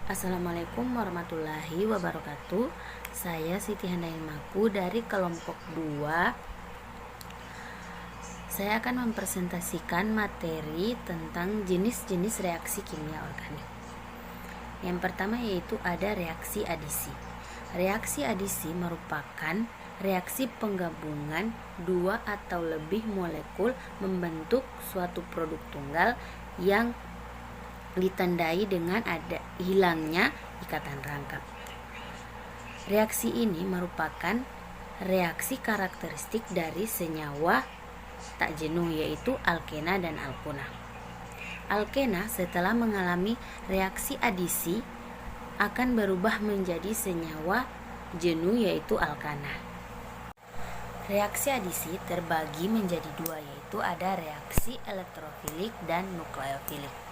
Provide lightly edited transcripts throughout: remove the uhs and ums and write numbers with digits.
Assalamualaikum warahmatullahi wabarakatuh. Saya Siti Handayani dari kelompok 2. Saya akan mempresentasikan materi tentang jenis-jenis reaksi kimia organik. Yang pertama yaitu ada reaksi adisi. Reaksi adisi merupakan reaksi penggabungan dua atau lebih molekul membentuk suatu produk tunggal yang ditandai dengan ada hilangnya ikatan rangkap. Reaksi ini merupakan reaksi karakteristik dari senyawa tak jenuh, yaitu alkena dan alkona. Alkena setelah mengalami reaksi adisi akan berubah menjadi senyawa jenuh, yaitu alkana. Reaksi adisi terbagi menjadi dua, yaitu ada reaksi elektrofilik dan nukleofilik.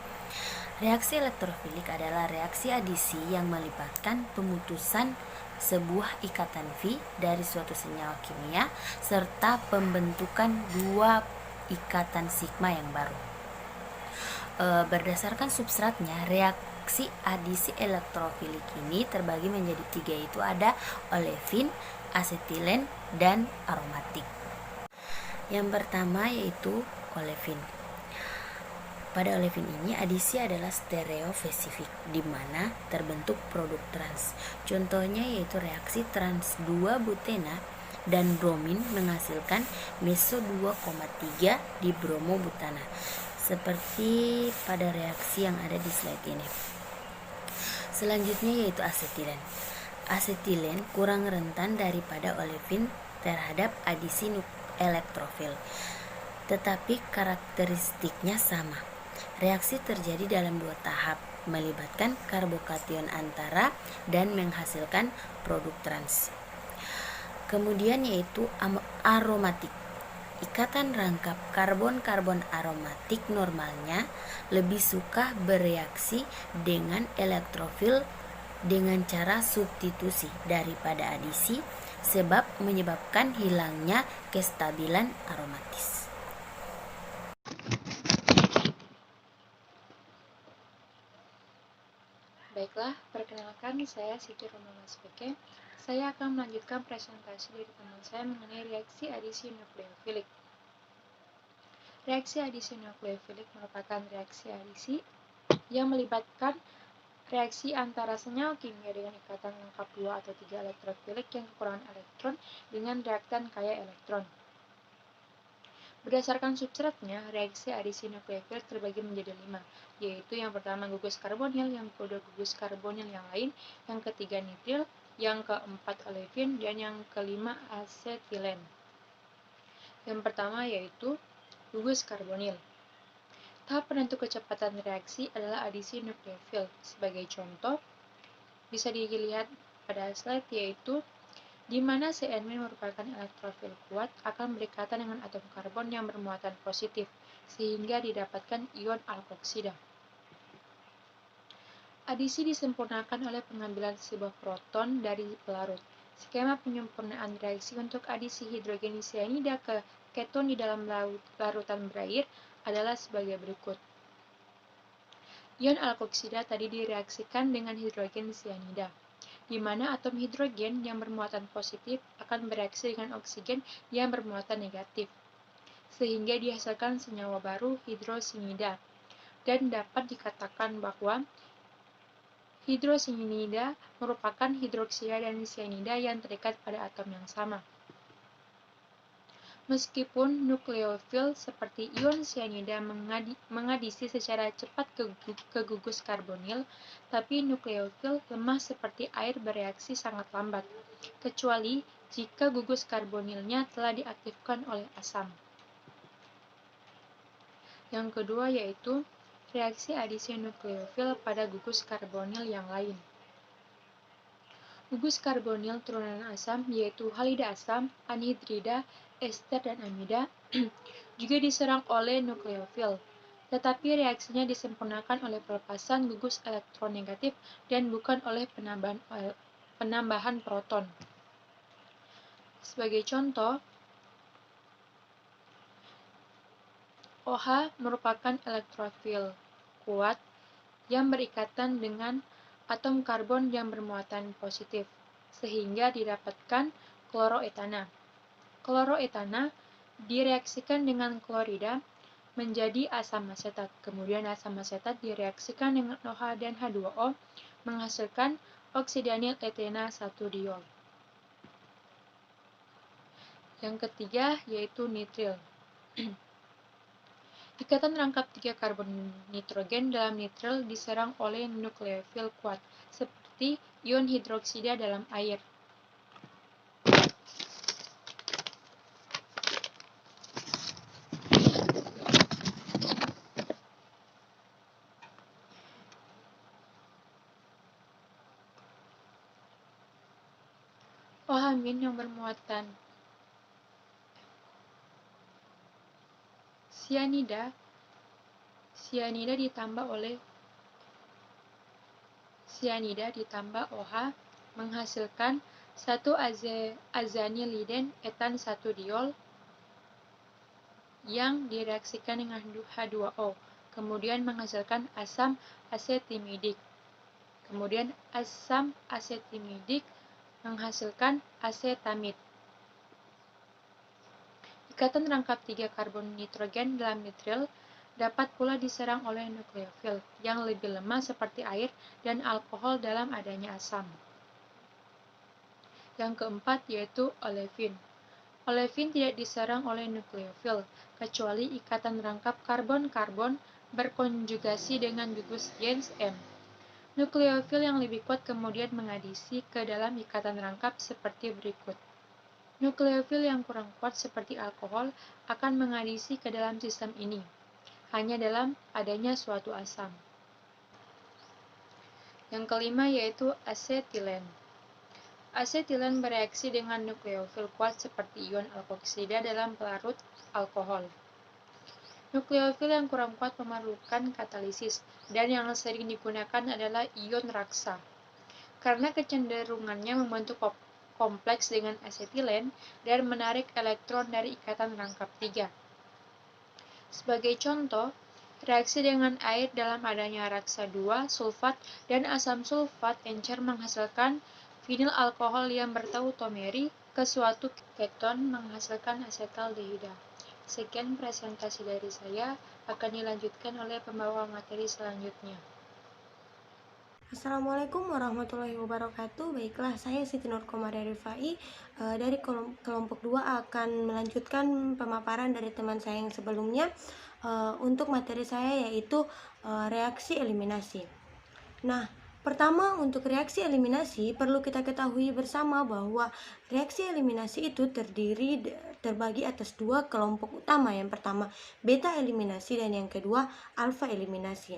Reaksi elektrofilik adalah reaksi adisi yang melibatkan pemutusan sebuah ikatan V dari suatu senyawa kimia serta pembentukan dua ikatan sigma yang baru. Berdasarkan substratnya, reaksi adisi elektrofilik ini terbagi menjadi tiga, yaitu ada olefin, asetilen, dan aromatik. Yang pertama yaitu olefin. Pada olefin ini adisi adalah stereofesifik, di mana terbentuk produk trans. Contohnya yaitu reaksi trans 2-butena dan bromin menghasilkan meso 2,3 di bromobutana, seperti pada reaksi yang ada di slide ini. Selanjutnya yaitu asetilen. Asetilen kurang rentan daripada olefin terhadap adisi elektrofil, tetapi karakteristiknya sama. Reaksi terjadi dalam dua tahap, melibatkan karbokation antara dan menghasilkan produk trans. Kemudian yaitu aromatik. Ikatan rangkap karbon-karbon aromatik normalnya lebih suka bereaksi dengan elektrofil dengan cara substitusi daripada adisi, sebab menyebabkan hilangnya kestabilan aromatis. Baiklah, perkenalkan saya Siti Romana SPK. Saya akan melanjutkan presentasi dari teman saya mengenai reaksi adisi nukleofilik. Reaksi adisi nukleofilik merupakan reaksi adisi yang melibatkan reaksi antara senyawa kimia dengan ikatan lengkap 2 atau 3 elektrofilik yang kekurangan elektron dengan reaktan kaya elektron. Berdasarkan substratnya, reaksi adisi nukleofilik terbagi menjadi 5, yaitu yang pertama gugus karbonil, yang kedua gugus karbonil yang lain, yang ketiga nitril, yang keempat olefin, dan yang kelima asetilen. Yang pertama yaitu gugus karbonil. Tahap penentu kecepatan reaksi adalah adisi nukleofil. Sebagai contoh, bisa dilihat pada slide yaitu di mana CN- merupakan elektrofil kuat akan berikatan dengan atom karbon yang bermuatan positif, sehingga didapatkan ion alkoksida. Adisi disempurnakan oleh pengambilan sebuah proton dari pelarut. Skema penyempurnaan reaksi untuk adisi hidrogen cyanida ke keton di dalam larutan berair adalah sebagai berikut. Ion alkoksida tadi direaksikan dengan hidrogen cyanida, di mana atom hidrogen yang bermuatan positif akan bereaksi dengan oksigen yang bermuatan negatif, sehingga dihasilkan senyawa baru hidrosianida, dan dapat dikatakan bahwa hidrosianida merupakan hidroksida dan cyanida yang terikat pada atom yang sama. Meskipun nukleofil seperti ion cyanida mengadisi secara cepat ke gugus karbonil, tapi nukleofil lemah seperti air bereaksi sangat lambat, kecuali jika gugus karbonilnya telah diaktifkan oleh asam. Yang kedua yaitu reaksi adisi nukleofil pada gugus karbonil yang lain. Gugus karbonil turunan asam yaitu halida asam, anhidrida, ester, dan amida juga diserang oleh nukleofil, tetapi reaksinya disempurnakan oleh pelepasan gugus elektron negatif dan bukan oleh penambahan proton. Sebagai contoh, OH merupakan elektrofil kuat yang berikatan dengan atom karbon yang bermuatan positif, sehingga didapatkan kloroetana. Kloroetana direaksikan dengan klorida menjadi asam asetat. Kemudian asam asetat direaksikan dengan OH dan H2O menghasilkan oksidanil etena 1 diol. Yang ketiga yaitu nitril. Ikatan rangkap 3 karbon nitrogen dalam nitril diserang oleh nukleofil kuat, seperti ion hidroksida dalam air. OH- yang bermuatan sianida ditambah OH menghasilkan 1 azaniliden etan 1 diol yang direaksikan dengan H2O, kemudian menghasilkan asam asetimidik. Kemudian asam asetimidik menghasilkan asetamid. Ikatan rangkap 3 karbon nitrogen dalam nitril dapat pula diserang oleh nukleofil yang lebih lemah seperti air dan alkohol dalam adanya asam. Yang keempat yaitu olefin. Olefin tidak diserang oleh nukleofil, kecuali ikatan rangkap karbon-karbon berkonjugasi dengan gugus Jens M. Nukleofil yang lebih kuat kemudian mengadisi ke dalam ikatan rangkap seperti berikut. Nukleofil yang kurang kuat seperti alkohol akan mengadisi ke dalam sistem ini, hanya dalam adanya suatu asam. Yang kelima yaitu asetilen. Asetilen bereaksi dengan nukleofil kuat seperti ion alkoksida dalam pelarut alkohol. Nukleofil yang kurang kuat memerlukan katalisis, dan yang sering digunakan adalah ion raksa. Karena kecenderungannya membentuk kompleks dengan asetilen dan menarik elektron dari ikatan rangkap 3. Sebagai contoh, reaksi dengan air dalam adanya raksa 2, sulfat, dan asam sulfat encer menghasilkan vinil alkohol yang bertautomeri ke suatu keton menghasilkan asetaldehida. Sekian presentasi dari saya, akan dilanjutkan oleh pembawa materi selanjutnya. Assalamualaikum warahmatullahi wabarakatuh. Baiklah, saya Siti Nur Komada Rifai dari kelompok 2 akan melanjutkan pemaparan dari teman saya yang sebelumnya. Untuk materi saya yaitu reaksi eliminasi. Nah, pertama untuk reaksi eliminasi perlu kita ketahui bersama bahwa reaksi eliminasi itu terbagi atas 2 kelompok utama. Yang pertama beta eliminasi dan yang kedua alfa eliminasi.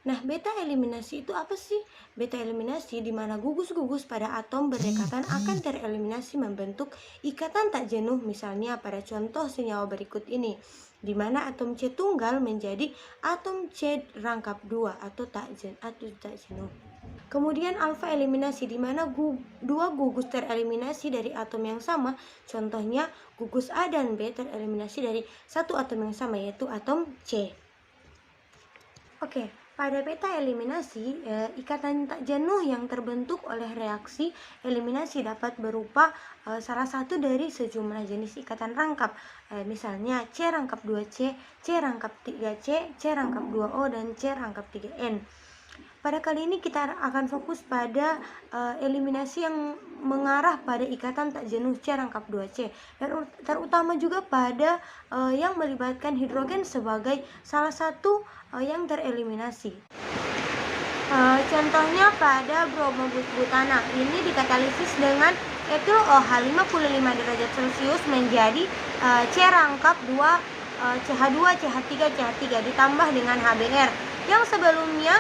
Nah, beta eliminasi itu apa sih? Beta eliminasi di mana gugus-gugus pada atom berdekatan akan tereliminasi membentuk ikatan tak jenuh, misalnya pada contoh senyawa berikut ini, di mana atom C tunggal menjadi atom C rangkap 2 atau tak jenuh. Kemudian alfa eliminasi di mana 2 gugus tereliminasi dari atom yang sama, contohnya gugus A dan B tereliminasi dari satu atom yang sama yaitu atom C. Oke. Pada beta eliminasi, ikatan tak jenuh yang terbentuk oleh reaksi eliminasi dapat berupa salah satu dari sejumlah jenis ikatan rangkap, misalnya C rangkap 2C, C rangkap 3C, C rangkap 2O, dan C rangkap 3N. Pada kali ini kita akan fokus pada eliminasi yang mengarah pada ikatan tak jenuh C rangkap 2C, dan terutama juga pada yang melibatkan hidrogen sebagai salah satu yang tereliminasi. Contohnya pada bromobutana, ini dikatalisis dengan etil OH 55 derajat Celcius menjadi C rangkap 2 CH2 CH3 CH3 ditambah dengan HBr, yang sebelumnya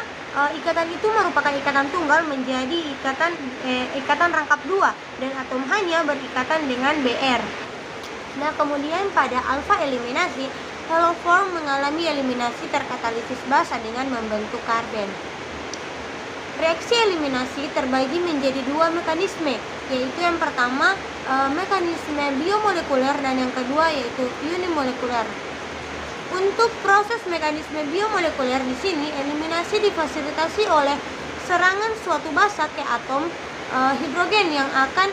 ikatan itu merupakan ikatan tunggal menjadi ikatan rangkap 2 dan atom hanya berikatan dengan Br. Nah, kemudian pada alfa eliminasi, haloform mengalami eliminasi terkatalisis basa dengan membentuk karben. Reaksi eliminasi terbagi menjadi 2 mekanisme, yaitu yang pertama mekanisme biomolekuler dan yang kedua yaitu unimolekuler. Untuk proses mekanisme biomolekuler di sini eliminasi difasilitasi oleh serangan suatu basa ke atom hidrogen yang akan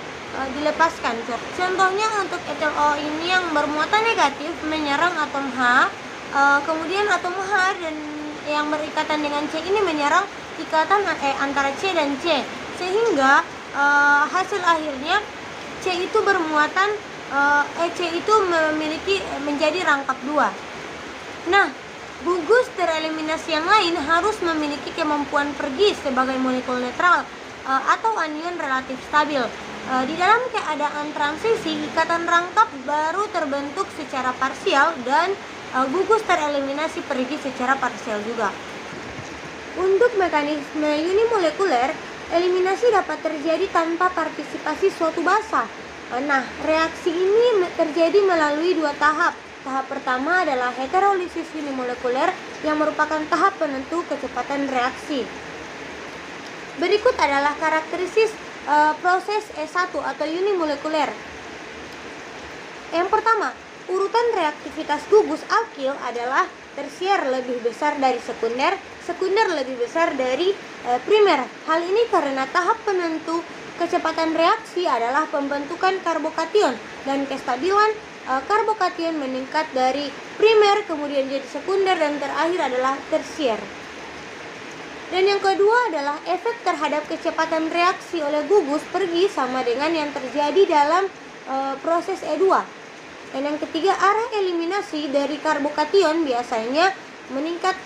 dilepaskan. Contohnya untuk etil O ini yang bermuatan negatif menyerang atom H, kemudian atom H dan yang berikatan dengan C ini menyerang ikatan antara C dan C, sehingga hasil akhirnya C itu bermuatan C itu menjadi rangkap 2. Nah, gugus tereliminasi yang lain harus memiliki kemampuan pergi sebagai molekul netral atau anion relatif stabil. Di dalam keadaan transisi, ikatan rangkap baru terbentuk secara parsial dan gugus tereliminasi pergi secara parsial juga. Untuk mekanisme unimolekuler, eliminasi dapat terjadi tanpa partisipasi suatu basa. Nah, reaksi ini terjadi melalui 2 tahap. Tahap pertama adalah heterolisis unimolekuler yang merupakan tahap penentu kecepatan reaksi. Berikut adalah karakteristik proses E1 atau unimolekuler. Yang pertama, urutan reaktivitas gugus alkil adalah tersier lebih besar dari sekunder, sekunder lebih besar dari primer. Hal ini karena tahap penentu kecepatan reaksi adalah pembentukan karbokation dan kestabilan karbokation meningkat dari primer kemudian jadi sekunder dan terakhir adalah tersier. Dan yang kedua adalah efek terhadap kecepatan reaksi oleh gugus pergi sama dengan yang terjadi dalam proses E2. Dan yang ketiga, arah eliminasi dari karbokation biasanya meningkat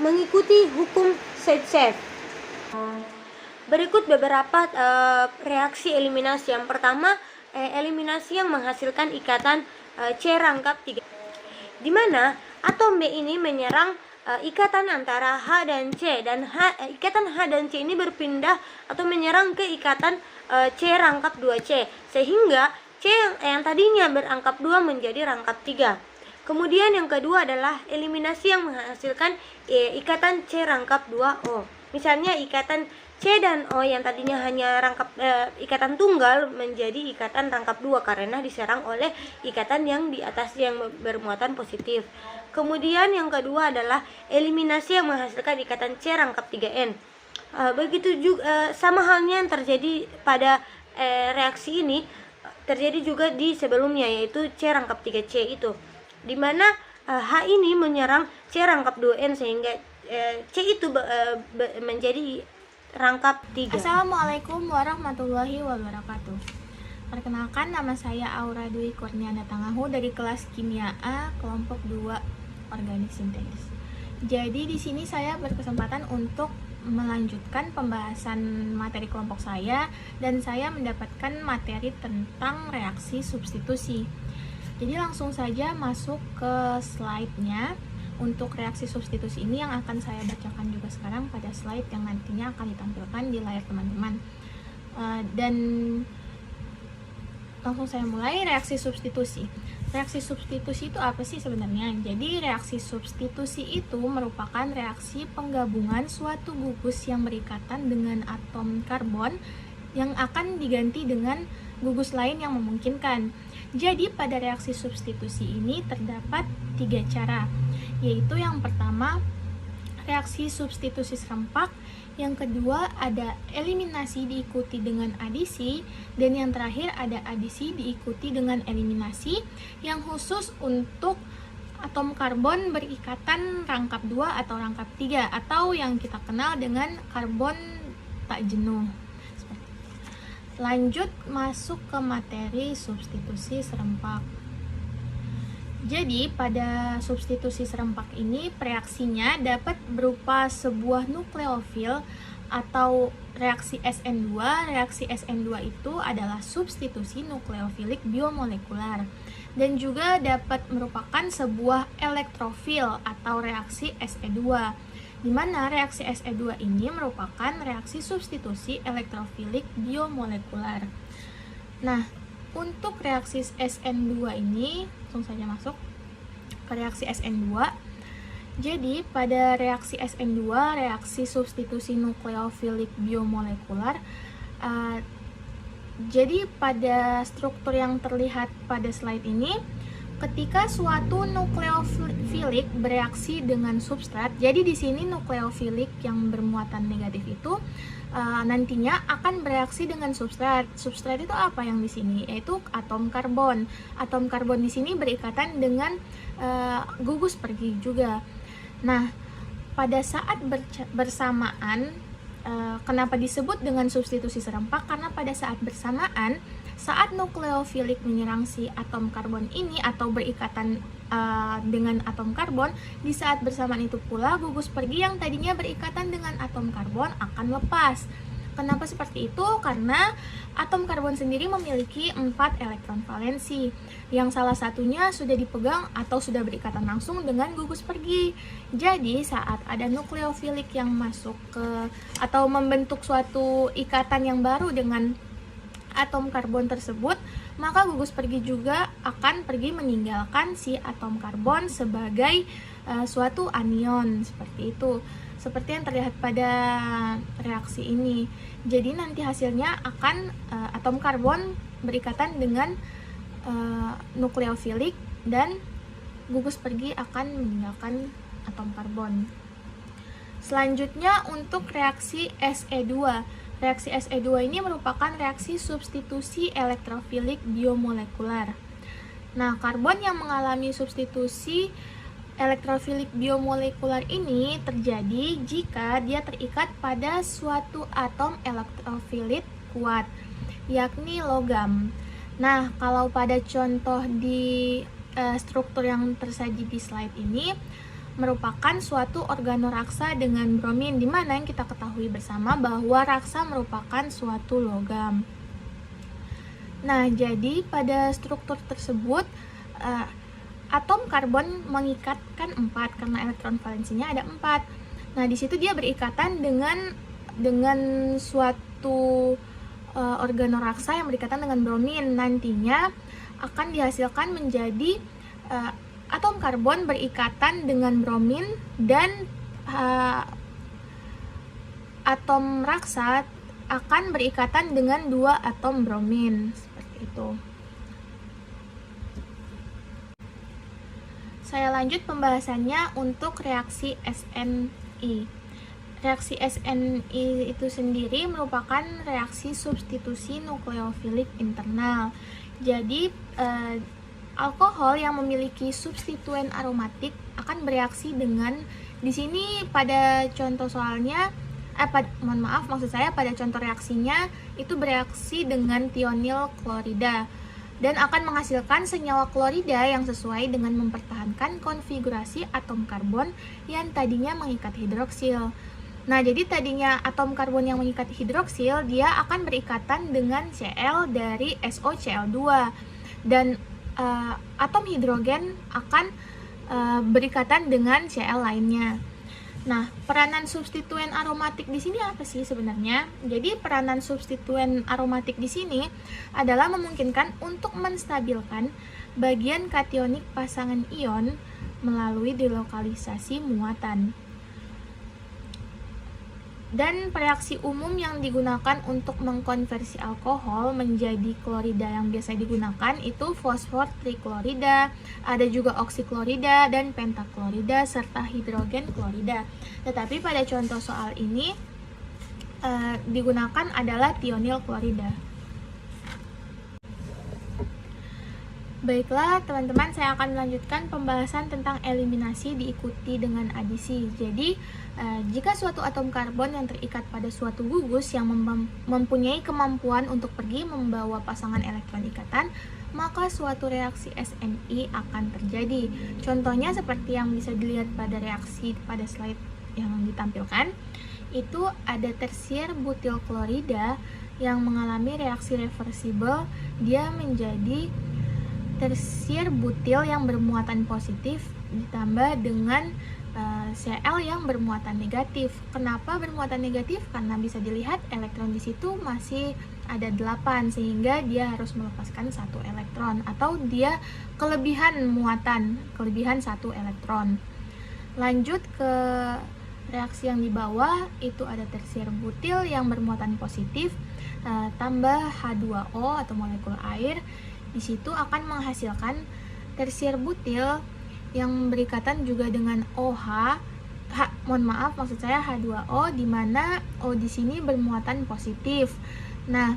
mengikuti hukum Zaitsev. Berikut beberapa reaksi eliminasi. Yang pertama, eliminasi yang menghasilkan ikatan C rangkap 3, di mana atom B ini menyerang ikatan antara H dan C, dan ikatan H dan C ini berpindah atau menyerang ke ikatan C rangkap 2C, sehingga C yang tadinya berangkap 2 menjadi rangkap 3. Kemudian yang kedua adalah eliminasi yang menghasilkan ikatan C rangkap 2O. Misalnya ikatan C dan O yang tadinya hanya rangkap ikatan tunggal menjadi ikatan rangkap 2 karena diserang oleh ikatan yang di atas yang bermuatan positif. Kemudian yang kedua adalah eliminasi yang menghasilkan ikatan C rangkap 3N. Begitu juga sama halnya yang terjadi pada reaksi ini terjadi juga di sebelumnya, yaitu C rangkap 3C itu, di mana H ini menyerang C rangkap 2N sehingga C itu menjadi rangkap 3. Assalamualaikum warahmatullahi wabarakatuh. Perkenalkan, nama saya Aura Dwi Kurniana Tangahu dari kelas Kimia A kelompok 2 Organik Sintetis. Jadi di sini saya berkesempatan untuk melanjutkan pembahasan materi kelompok saya, dan saya mendapatkan materi tentang reaksi substitusi. Jadi langsung saja masuk ke slide-nya. Untuk reaksi substitusi ini yang akan saya bacakan juga sekarang pada slide yang nantinya akan ditampilkan di layar teman-teman. Dan langsung saya mulai. Reaksi substitusi. Reaksi substitusi itu apa sih sebenarnya? Jadi reaksi substitusi itu merupakan reaksi penggabungan suatu gugus yang berikatan dengan atom karbon yang akan diganti dengan gugus lain yang memungkinkan. Jadi pada reaksi substitusi ini terdapat 3 cara, yaitu yang pertama reaksi substitusi serempak, yang kedua ada eliminasi diikuti dengan adisi, dan yang terakhir ada adisi diikuti dengan eliminasi yang khusus untuk atom karbon berikatan rangkap 2 atau rangkap 3 atau yang kita kenal dengan karbon tak jenuh. Lanjut masuk ke materi substitusi serempak. Jadi pada substitusi serempak ini reaksinya dapat berupa sebuah nukleofil atau reaksi SN2. Reaksi SN2 itu adalah substitusi nukleofilik biomolekular, dan juga dapat merupakan sebuah elektrofil atau reaksi Se2, di mana reaksi Se2 ini merupakan reaksi substitusi elektrofilik biomolekular. Nah, untuk reaksi SN2 ini langsung saja masuk ke reaksi SN2. Jadi pada reaksi SN2, reaksi substitusi nukleofilik biomolekular, jadi pada struktur yang terlihat pada slide ini ketika suatu nukleofilik bereaksi dengan substrat. Jadi di sini nukleofilik yang bermuatan negatif itu nantinya akan bereaksi dengan substrat. Substrat itu apa yang di sini? Yaitu atom karbon. Atom karbon di sini berikatan dengan gugus pergi juga. Nah, pada saat bersamaan, kenapa disebut dengan substitusi serempak? Karena pada saat bersamaan, saat nukleofilik menyerang si atom karbon ini atau berikatan dengan atom karbon, di saat bersamaan itu pula gugus pergi yang tadinya berikatan dengan atom karbon akan lepas. Kenapa seperti itu? Karena atom karbon sendiri memiliki 4 elektron valensi, yang salah satunya sudah dipegang atau sudah berikatan langsung dengan gugus pergi. Jadi saat ada nukleofilik yang masuk ke atau membentuk suatu ikatan yang baru dengan atom karbon tersebut, maka gugus pergi juga akan pergi meninggalkan si atom karbon sebagai suatu anion, seperti itu. Seperti yang terlihat pada reaksi ini. Jadi nanti hasilnya akan atom karbon berikatan dengan nukleofilik dan gugus pergi akan meninggalkan atom karbon. Selanjutnya untuk reaksi Se2. Reaksi Se2 ini merupakan reaksi substitusi elektrofilik biomolekular. Nah, karbon yang mengalami substitusi elektrofilik biomolekular ini terjadi jika dia terikat pada suatu atom elektrofilit kuat, yakni logam. Nah, kalau pada contoh di struktur yang tersaji di slide ini, merupakan suatu organoraksa dengan bromin, di mana yang kita ketahui bersama bahwa raksa merupakan suatu logam. Nah, jadi pada struktur tersebut atom karbon mengikatkan 4 karena elektron valensinya ada 4. Nah, di situ dia berikatan dengan suatu organoraksa yang berikatan dengan bromin. Nantinya akan dihasilkan menjadi atom karbon berikatan dengan bromin dan atom raksa akan berikatan dengan 2 atom bromin, seperti itu. Saya lanjut pembahasannya untuk reaksi SNI. Reaksi SNI itu sendiri merupakan reaksi substitusi nukleofilik internal. Jadi alkohol yang memiliki substituen aromatik akan bereaksi dengan, di sini pada contoh soalnya pada contoh reaksinya itu bereaksi dengan tionil klorida dan akan menghasilkan senyawa klorida yang sesuai dengan mempertahankan konfigurasi atom karbon yang tadinya mengikat hidroksil. Nah, jadi tadinya atom karbon yang mengikat hidroksil dia akan berikatan dengan Cl dari SOCl2 dan atom hidrogen akan berikatan dengan Cl lainnya. Nah, peranan substituen aromatik di sini apa sih sebenarnya? Jadi peranan substituen aromatik di sini adalah memungkinkan untuk menstabilkan bagian kationik pasangan ion melalui delokalisasi muatan. Dan reaksi umum yang digunakan untuk mengkonversi alkohol menjadi klorida yang biasa digunakan itu fosfor triklorida, ada juga oksiklorida dan pentaklorida serta hidrogen klorida. Tetapi pada contoh soal ini digunakan adalah tionil klorida. Baiklah teman-teman, saya akan melanjutkan pembahasan tentang eliminasi diikuti dengan adisi. Jadi jika suatu atom karbon yang terikat pada suatu gugus yang mempunyai kemampuan untuk pergi membawa pasangan elektron ikatan, maka suatu reaksi SNI akan terjadi. Contohnya seperti yang bisa dilihat pada reaksi pada slide yang ditampilkan, itu ada tersier butil klorida yang mengalami reaksi reversibel, dia menjadi tersier butil yang bermuatan positif ditambah dengan Cl yang bermuatan negatif. Kenapa bermuatan negatif? Karena bisa dilihat elektron di situ masih ada 8 sehingga dia harus melepaskan 1 elektron atau dia kelebihan muatan, kelebihan 1 elektron. Lanjut ke reaksi yang di bawah, itu ada tersier butil yang bermuatan positif tambah H2O atau molekul air. Di situ akan menghasilkan tersier butil yang berikatan juga dengan OH, maksud saya H2O, di mana O di sini bermuatan positif. Nah,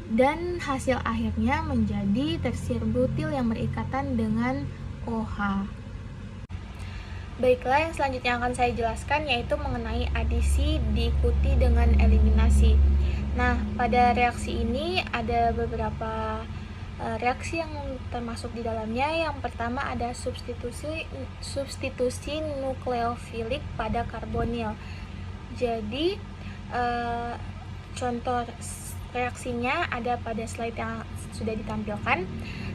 dan hasil akhirnya menjadi tersier butil yang berikatan dengan OH. Baiklah, yang selanjutnya akan saya jelaskan yaitu mengenai adisi diikuti dengan eliminasi. Nah, pada reaksi ini ada beberapa reaksi yang termasuk di dalamnya. Yang pertama ada substitusi nukleofilik pada karbonil. Jadi contoh reaksinya ada pada slide yang sudah ditampilkan.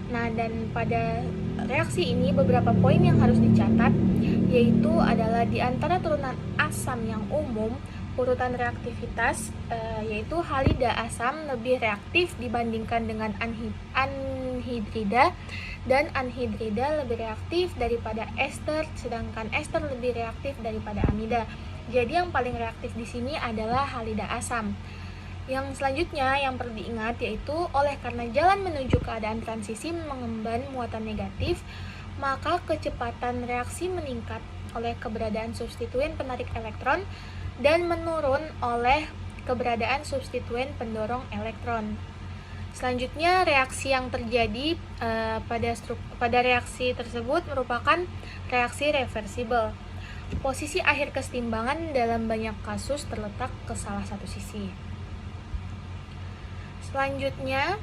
Nah, dan pada reaksi ini beberapa poin yang harus dicatat, yaitu adalah di antara turunan asam yang umum, urutan reaktivitas yaitu halida asam lebih reaktif dibandingkan dengan anhidrida, dan anhidrida lebih reaktif daripada ester, sedangkan ester lebih reaktif daripada amida. Jadi yang paling reaktif di sini adalah halida asam. Yang selanjutnya yang perlu diingat yaitu oleh karena jalan menuju keadaan transisi mengemban muatan negatif, maka kecepatan reaksi meningkat oleh keberadaan substituen penarik elektron dan menurun oleh keberadaan substituen pendorong elektron. Selanjutnya reaksi yang terjadi pada reaksi tersebut merupakan reaksi reversibel. Posisi akhir kesetimbangan dalam banyak kasus terletak ke salah satu sisi. Selanjutnya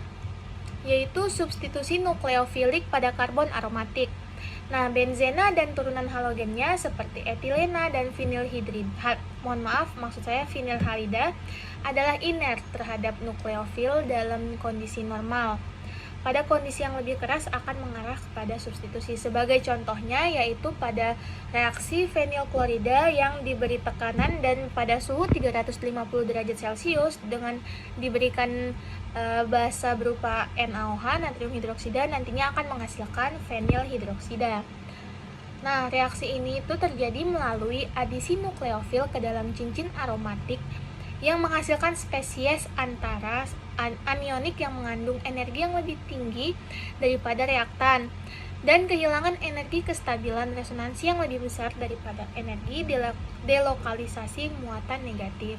yaitu substitusi nukleofilik pada karbon aromatik. Nah, benzena dan turunan halogennya seperti etilena dan vinilhalida adalah inert terhadap nukleofil dalam kondisi normal. Pada kondisi yang lebih keras akan mengarah kepada substitusi. Sebagai contohnya yaitu pada reaksi fenilklorida yang diberi tekanan dan pada suhu 350 derajat Celcius dengan diberikan basa berupa NaOH, natrium hidroksida, nantinya akan menghasilkan fenil hidroksida. Nah, reaksi ini itu terjadi melalui adisi nukleofil ke dalam cincin aromatik yang menghasilkan spesies antara anionik yang mengandung energi yang lebih tinggi daripada reaktan dan kehilangan energi kestabilan resonansi yang lebih besar daripada energi delokalisasi muatan negatif.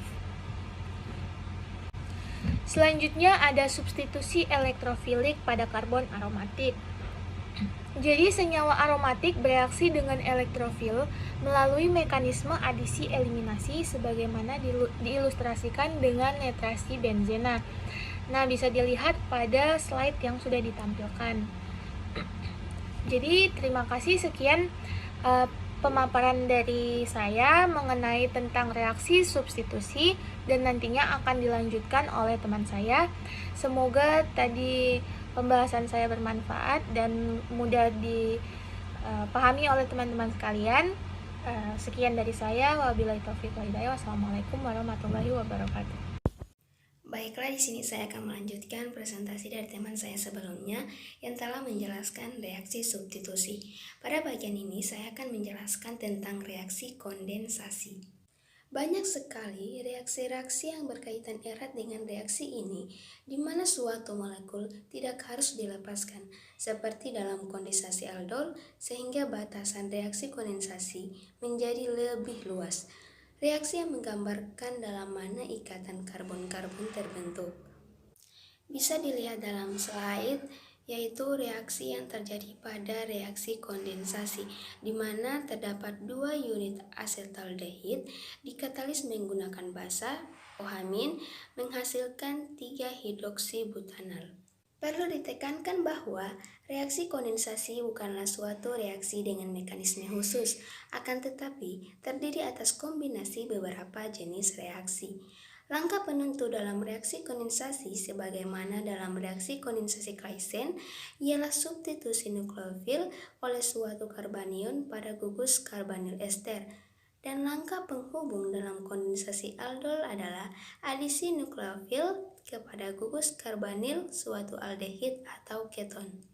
Selanjutnya ada substitusi elektrofilik pada karbon aromatik. Jadi senyawa aromatik bereaksi dengan elektrofil melalui mekanisme adisi eliminasi sebagaimana diilustrasikan dengan netrasi benzena. Nah, bisa dilihat pada slide yang sudah ditampilkan. Jadi terima kasih, sekian pemaparan dari saya mengenai tentang reaksi substitusi dan nantinya akan dilanjutkan oleh teman saya. Semoga tadi pembahasan saya bermanfaat dan mudah dipahami oleh teman-teman sekalian. Sekian dari saya. Wabillahi taufiq wal hidayah. Wassalamualaikum warahmatullahi wabarakatuh. Baiklah, di sini saya akan melanjutkan presentasi dari teman saya sebelumnya yang telah menjelaskan reaksi substitusi. Pada bagian ini saya akan menjelaskan tentang reaksi kondensasi. Banyak sekali reaksi-reaksi yang berkaitan erat dengan reaksi ini, di mana suatu molekul tidak harus dilepaskan, seperti dalam kondensasi aldol, sehingga batasan reaksi kondensasi menjadi lebih luas. Reaksi yang menggambarkan dalam mana ikatan karbon-karbon terbentuk. Bisa dilihat dalam slide, yaitu reaksi yang terjadi pada reaksi kondensasi, di mana terdapat 2 unit asetaldehid dikatalis menggunakan basa OH- menghasilkan 3 hidroksibutanal. Perlu ditekankan bahwa reaksi kondensasi bukanlah suatu reaksi dengan mekanisme khusus, akan tetapi terdiri atas kombinasi beberapa jenis reaksi. Langkah penentu dalam reaksi kondensasi sebagaimana dalam reaksi kondensasi Claisen ialah substitusi nukleofil oleh suatu karbanion pada gugus karbonil ester. Dan langkah penghubung dalam kondensasi aldol adalah adisi nukleofil kepada gugus karbonil suatu aldehid atau keton.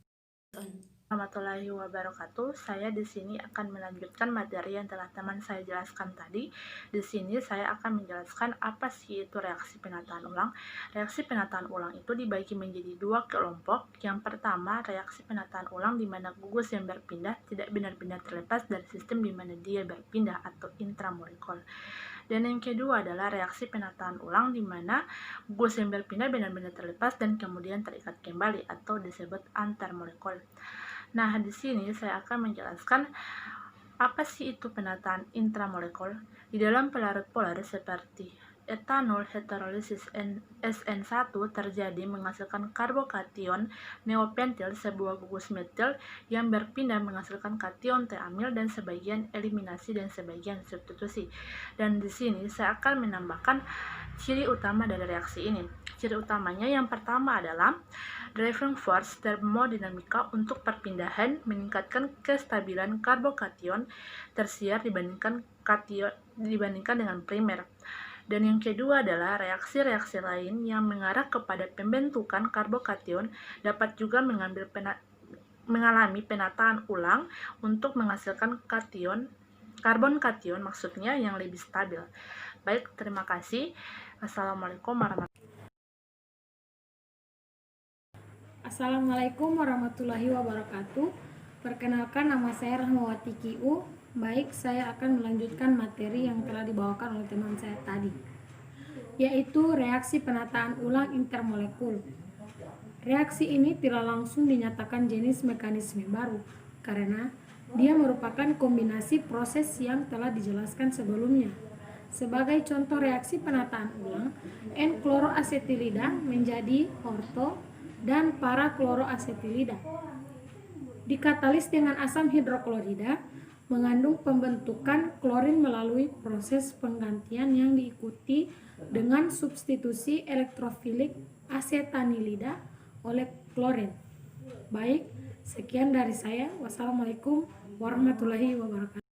Warahmatullahi wabarakatuh. Saya di sini akan melanjutkan materi yang telah teman saya jelaskan tadi. Di sini saya akan menjelaskan apa sih itu reaksi penataan ulang. Reaksi penataan ulang itu dibagi menjadi dua kelompok. Yang pertama, reaksi penataan ulang di mana gugus yang berpindah tidak benar-benar terlepas dari sistem di mana dia berpindah atau intramolekul. Dan yang kedua adalah reaksi penataan ulang di mana gugus yang berpindah benar-benar terlepas dan kemudian terikat kembali atau disebut antarmolekul. Nah, di sini saya akan menjelaskan apa sih itu penataan intramolekul. Di dalam pelarut polar seperti etanol heterolisis SN1 terjadi menghasilkan karbokation neopentil sebuah gugus metil yang berpindah menghasilkan kation T-amil dan sebagian eliminasi dan sebagian substitusi. Dan di sini saya akan menambahkan ciri utama dari reaksi ini. Ciri utamanya yang pertama adalah driving force termodinamika untuk perpindahan meningkatkan kestabilan karbokation tersier dibandingkan dengan primer. Dan yang kedua adalah reaksi-reaksi lain yang mengarah kepada pembentukan karbokation dapat juga mengalami penataan ulang untuk menghasilkan karbon kation maksudnya yang lebih stabil. Baik, terima kasih. Assalamualaikum warahmatullahi wabarakatuh. Perkenalkan, nama saya Rahmawati Kiu. Baik, saya akan melanjutkan materi yang telah dibawakan oleh teman saya tadi, yaitu reaksi penataan ulang intermolekul. Reaksi ini tidak langsung dinyatakan jenis mekanisme baru, karena dia merupakan kombinasi proses yang telah dijelaskan sebelumnya. Sebagai contoh reaksi penataan ulang, N-kloroasetilida menjadi orto dan para-kloroasetilida. Dikatalis dengan asam hidroklorida, mengandung pembentukan klorin melalui proses penggantian yang diikuti dengan substitusi elektrofilik asetanilida oleh klorin. Baik, sekian dari saya. Wassalamualaikum warahmatullahi wabarakatuh.